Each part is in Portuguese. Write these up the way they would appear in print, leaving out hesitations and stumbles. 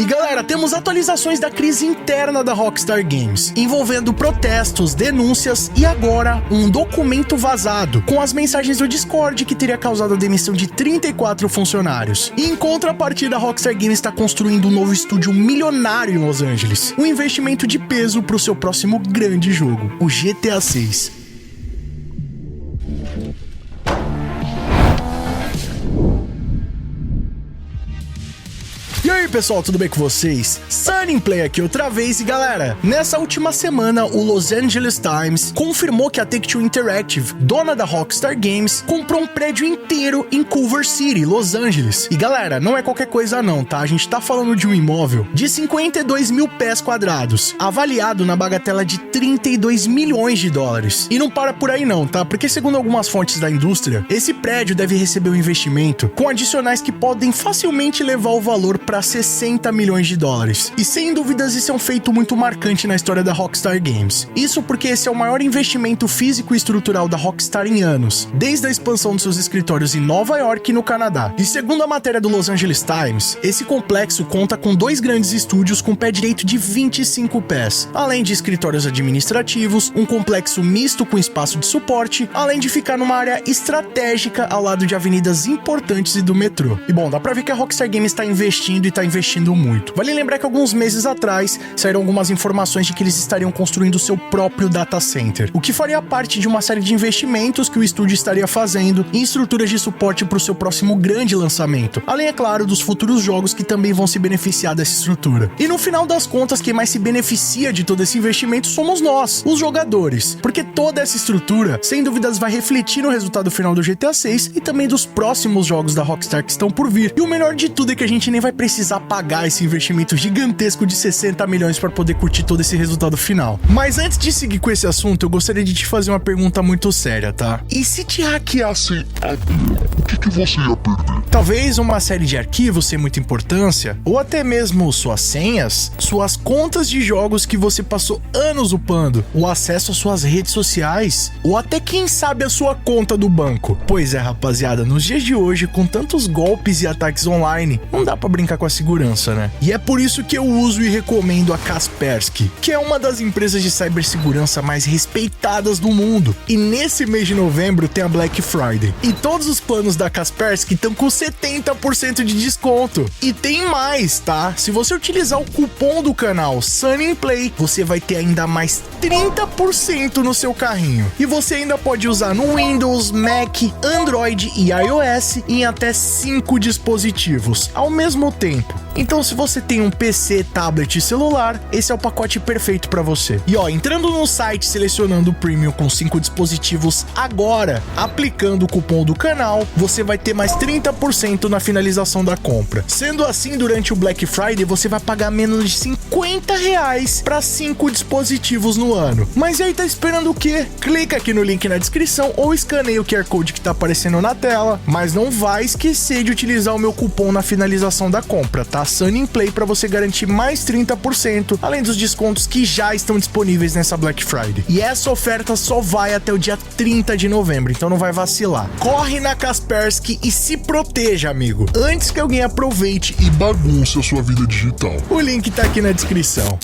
E galera, temos atualizações da crise interna da Rockstar Games, envolvendo protestos, denúncias e agora um documento vazado, com as mensagens do Discord que teria causado a demissão de 34 funcionários. E em contrapartida, a Rockstar Games está construindo um novo estúdio milionário em Los Angeles, um investimento de peso para o seu próximo grande jogo, o GTA 6. E aí pessoal, tudo bem com vocês? Sunny Play aqui outra vez e galera, nessa última semana o Los Angeles Times confirmou que a Take-Two Interactive, dona da Rockstar Games, comprou um prédio inteiro em Culver City, Los Angeles. E galera, não é qualquer coisa não, tá? A gente tá falando de um imóvel de 52 mil pés quadrados, avaliado na bagatela de 32 milhões de dólares. E não para por aí não, tá? Porque segundo algumas fontes da indústria, esse prédio deve receber um investimento com adicionais que podem facilmente levar o valor para 60 milhões de dólares. E sem dúvidas isso é um feito muito marcante na história da Rockstar Games. Isso porque esse é o maior investimento físico e estrutural da Rockstar em anos, desde a expansão de seus escritórios em Nova York e no Canadá. E segundo a matéria do Los Angeles Times, esse complexo conta com 2 grandes estúdios com pé direito de 25 pés, além de escritórios administrativos, um complexo misto com espaço de suporte, além de ficar numa área estratégica ao lado de avenidas importantes e do metrô. E bom, dá pra ver que a Rockstar Games está investindo e está investindo muito. Vale lembrar que alguns meses atrás saíram algumas informações de que eles estariam construindo seu próprio data center, o que faria parte de uma série de investimentos que o estúdio estaria fazendo em estruturas de suporte para o seu próximo grande lançamento, além, é claro, dos futuros jogos que também vão se beneficiar dessa estrutura. E no final das contas, quem mais se beneficia de todo esse investimento somos nós, os jogadores, porque toda essa estrutura, sem dúvidas, vai refletir no resultado final do GTA 6 e também dos próximos jogos da Rockstar que estão por vir. E o melhor de tudo é que a gente nem vai precisar pagar esse investimento gigantesco de 60 milhões para poder curtir todo esse resultado final. Mas antes de seguir com esse assunto, eu gostaria de te fazer uma pergunta muito séria, tá? E se te hackeasse agora, o que você ia perder? Talvez uma série de arquivos sem muita importância, ou até mesmo suas senhas, suas contas de jogos que você passou anos upando, o acesso às suas redes sociais, ou até quem sabe a sua conta do banco. Pois é, rapaziada, nos dias de hoje, com tantos golpes e ataques online, não dá pra brincar com a segurança, né? E é por isso que eu uso e recomendo a Kaspersky, que é uma das empresas de cibersegurança mais respeitadas do mundo. E nesse mês de novembro tem a Black Friday. E todos os planos da Kaspersky estão com 70% de desconto. E tem mais, tá? Se você utilizar o cupom do canal Sunny Play, você vai ter ainda mais 30% no seu carrinho. E você ainda pode usar no Windows, Mac, Android e iOS em até 5 dispositivos ao mesmo tempo. Então, se você tem um PC, tablet e celular, esse é o pacote perfeito para você. E ó, entrando no site, selecionando o Premium com 5 dispositivos agora, aplicando o cupom do canal, você vai ter mais 30% na finalização da compra. Sendo assim, durante o Black Friday, você vai pagar menos de R$50 para 5 dispositivos no ano. Mas e aí, tá esperando o quê? Clica aqui no link na descrição ou escaneia o QR Code que tá aparecendo na tela, mas não vai esquecer de utilizar o meu cupom na finalização da compra, tá? Sunny Play para você garantir mais 30%, além dos descontos que já estão disponíveis nessa Black Friday. E essa oferta só vai até o dia 30 de novembro, então não vai vacilar. Corre na Kaspersky e se proteja, amigo, antes que alguém aproveite e bagunce a sua vida digital. O link tá aqui na descrição.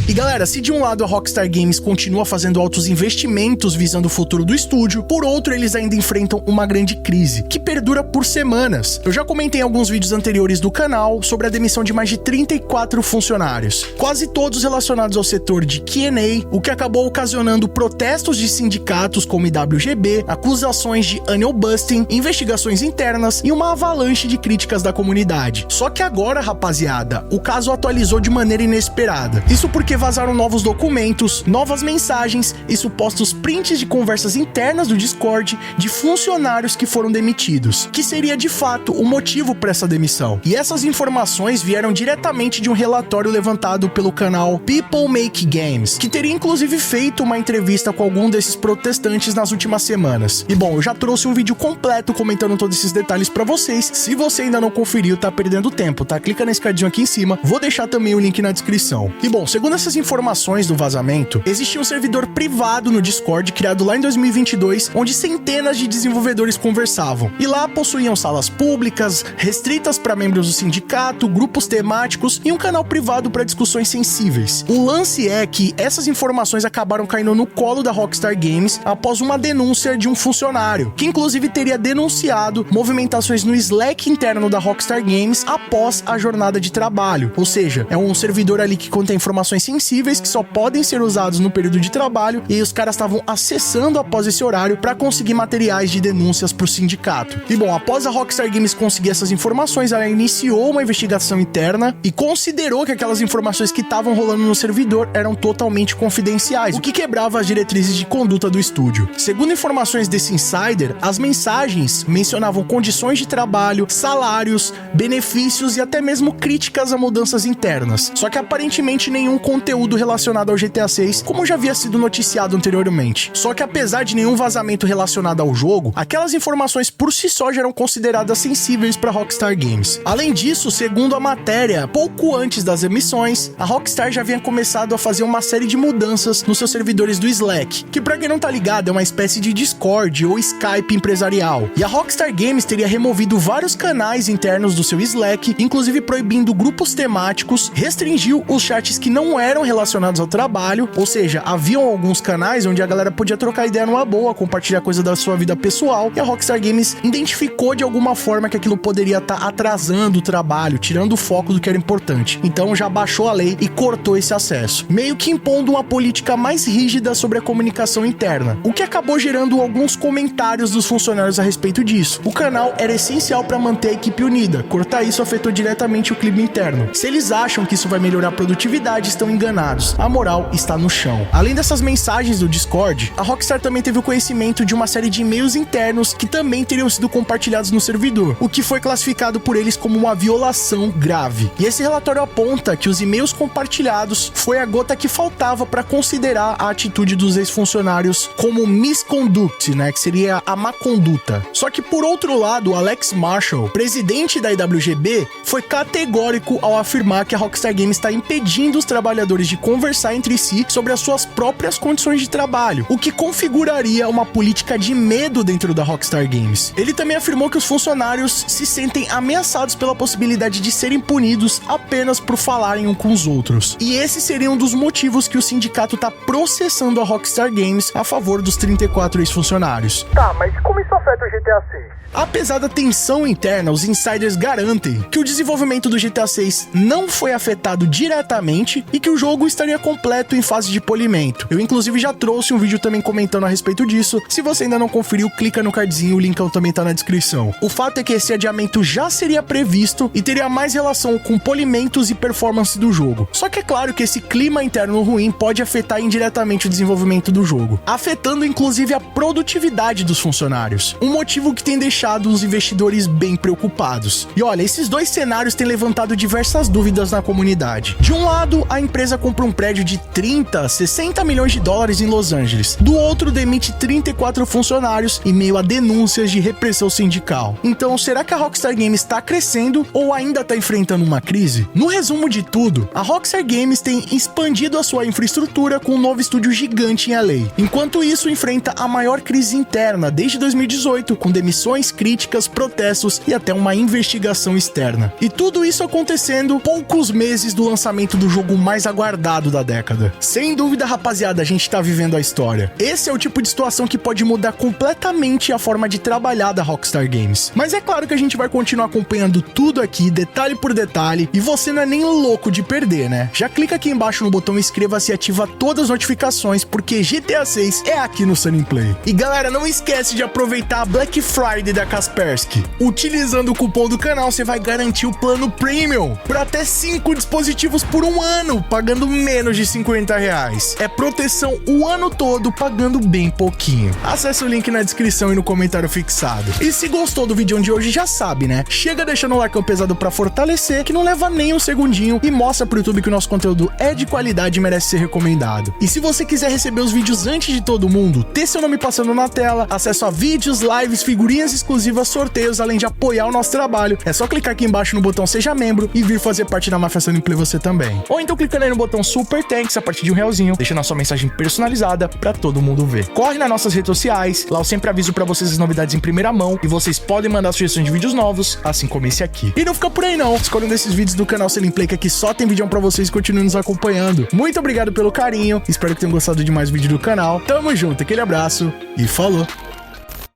E galera, se de um lado a Rockstar Games continua fazendo altos investimentos visando o futuro do estúdio, por outro eles ainda enfrentam uma grande crise, que perdura por semanas. Eu já comentei em alguns vídeos anteriores do canal sobre a demissão de mais de 34 funcionários, quase todos relacionados ao setor de Q&A, o que acabou ocasionando protestos de sindicatos como IWGB, acusações de annual busting, investigações internas e uma avalanche de críticas da comunidade. Só que agora, rapaziada, o caso atualizou de maneira inesperada. Isso porque vazaram novos documentos, novas mensagens e supostos prints de conversas internas do Discord de funcionários que foram demitidos, que seria de fato o motivo para essa demissão. E essas informações vieram diretamente de um relatório levantado pelo canal People Make Games, que teria inclusive feito uma entrevista com algum desses protestantes nas últimas semanas. E bom, eu já trouxe um vídeo completo comentando todos esses detalhes para vocês. Se você ainda não conferiu, tá perdendo tempo, tá? Clica nesse cardinho aqui em cima, vou deixar também o link na descrição. E bom, segundo essa essas informações do vazamento, existia um servidor privado no Discord criado lá em 2022, onde centenas de desenvolvedores conversavam. E lá possuíam salas públicas, restritas para membros do sindicato, grupos temáticos e um canal privado para discussões sensíveis. O lance é que essas informações acabaram caindo no colo da Rockstar Games após uma denúncia de um funcionário, que inclusive teria denunciado movimentações no Slack interno da Rockstar Games após a jornada de trabalho. Ou seja, é um servidor ali que contém informações sensíveis que só podem ser usados no período de trabalho, e aí os caras estavam acessando após esse horário para conseguir materiais de denúncias para o sindicato. E bom, após a Rockstar Games conseguir essas informações, ela iniciou uma investigação interna e considerou que aquelas informações que estavam rolando no servidor eram totalmente confidenciais, o que quebrava as diretrizes de conduta do estúdio. Segundo informações desse insider, as mensagens mencionavam condições de trabalho, salários, benefícios e até mesmo críticas a mudanças internas. Só que aparentemente nenhum conteúdo relacionado ao GTA 6, como já havia sido noticiado anteriormente. Só que apesar de nenhum vazamento relacionado ao jogo, aquelas informações por si só já eram consideradas sensíveis para Rockstar Games. Além disso, segundo a matéria, pouco antes das emissões, a Rockstar já havia começado a fazer uma série de mudanças nos seus servidores do Slack, que pra quem não tá ligado é uma espécie de Discord ou Skype empresarial. E a Rockstar Games teria removido vários canais internos do seu Slack, inclusive proibindo grupos temáticos, restringiu os chats que não eram relacionados ao trabalho, ou seja, haviam alguns canais onde a galera podia trocar ideia numa boa, compartilhar coisa da sua vida pessoal, e a Rockstar Games identificou de alguma forma que aquilo poderia estar atrasando o trabalho, tirando o foco do que era importante. Então já baixou a lei e cortou esse acesso, meio que impondo uma política mais rígida sobre a comunicação interna, o que acabou gerando alguns comentários dos funcionários a respeito disso. O canal era essencial para manter a equipe unida, cortar isso afetou diretamente o clima interno. Se eles acham que isso vai melhorar a produtividade, estão enganados. A moral está no chão. Além dessas mensagens do Discord, a Rockstar também teve o conhecimento de uma série de e-mails internos que também teriam sido compartilhados no servidor, o que foi classificado por eles como uma violação grave. E esse relatório aponta que os e-mails compartilhados foi a gota que faltava para considerar a atitude dos ex-funcionários como misconduct, né, que seria a má conduta. Só que por outro lado, o Alex Marshall, presidente da IWGB, foi categórico ao afirmar que a Rockstar Games está impedindo os trabalhadores de conversar entre si sobre as suas próprias condições de trabalho, o que configuraria uma política de medo dentro da Rockstar Games. Ele também afirmou que os funcionários se sentem ameaçados pela possibilidade de serem punidos apenas por falarem um com os outros. E esse seria um dos motivos que o sindicato está processando a Rockstar Games a favor dos 34 ex-funcionários. Tá, mas como isso afeta o GTA 6? Apesar da tensão interna, os insiders garantem que o desenvolvimento do GTA 6 não foi afetado diretamente e que o jogo estaria completo em fase de polimento. Eu inclusive já trouxe um vídeo também comentando a respeito disso. Se você ainda não conferiu, clica no cardzinho, o linkão também tá na descrição. O fato é que esse adiamento já seria previsto e teria mais relação com polimentos e performance do jogo. Só que é claro que esse clima interno ruim pode afetar indiretamente o desenvolvimento do jogo, afetando inclusive a produtividade dos funcionários. Um motivo que tem deixado os investidores bem preocupados. E olha, esses dois cenários têm levantado diversas dúvidas na comunidade. De um lado, a empresa compra um prédio de 30, 60 milhões de dólares em Los Angeles. Do outro, demite 34 funcionários em meio a denúncias de repressão sindical. Então, será que a Rockstar Games está crescendo ou ainda está enfrentando uma crise? No resumo de tudo, a Rockstar Games tem expandido a sua infraestrutura com um novo estúdio gigante em LA. Enquanto isso, enfrenta a maior crise interna desde 2018, com demissões, críticas, protestos e até uma investigação externa. E tudo isso acontecendo poucos meses do lançamento do jogo mais aguardado da década. Sem dúvida, rapaziada, a gente tá vivendo a história. Esse é o tipo de situação que pode mudar completamente a forma de trabalhar da Rockstar Games. Mas é claro que a gente vai continuar acompanhando tudo aqui, detalhe por detalhe, e você não é nem louco de perder, né? Já clica aqui embaixo no botão inscreva-se e ativa todas as notificações, porque GTA 6 é aqui no Sunny Play. E galera, não esquece de aproveitar a Black Friday da Kaspersky. Utilizando o cupom do canal, você vai garantir o plano Premium por até 5 dispositivos por um ano, pagando menos de R$50. É proteção o ano todo, pagando bem pouquinho. Acesse o link na descrição e no comentário fixado. E se gostou do vídeo de hoje, já sabe, né? Chega deixando o like pesado pra fortalecer, que não leva nem um segundinho, e mostra pro YouTube que o nosso conteúdo é de qualidade e merece ser recomendado. E se você quiser receber os vídeos antes de todo mundo, ter seu nome passando na tela, acesso a vídeos, lives, figurinhas exclusivas, sorteios, além de apoiar o nosso trabalho, é só clicar aqui embaixo no botão Seja Membro e vir fazer parte da Máfia Sunny Play você também. Ou então clicando aí no no botão Super Thanks a partir de R$1, deixando a sua mensagem personalizada pra todo mundo ver. Corre nas nossas redes sociais, lá eu sempre aviso pra vocês as novidades em primeira mão e vocês podem mandar sugestões de vídeos novos, assim como esse aqui. E não fica por aí não, escolhe um desses vídeos do canal Selling Play que aqui só tem vídeo pra vocês e continuem nos acompanhando. Muito obrigado pelo carinho, espero que tenham gostado de mais vídeo do canal. Tamo junto, aquele abraço e falou!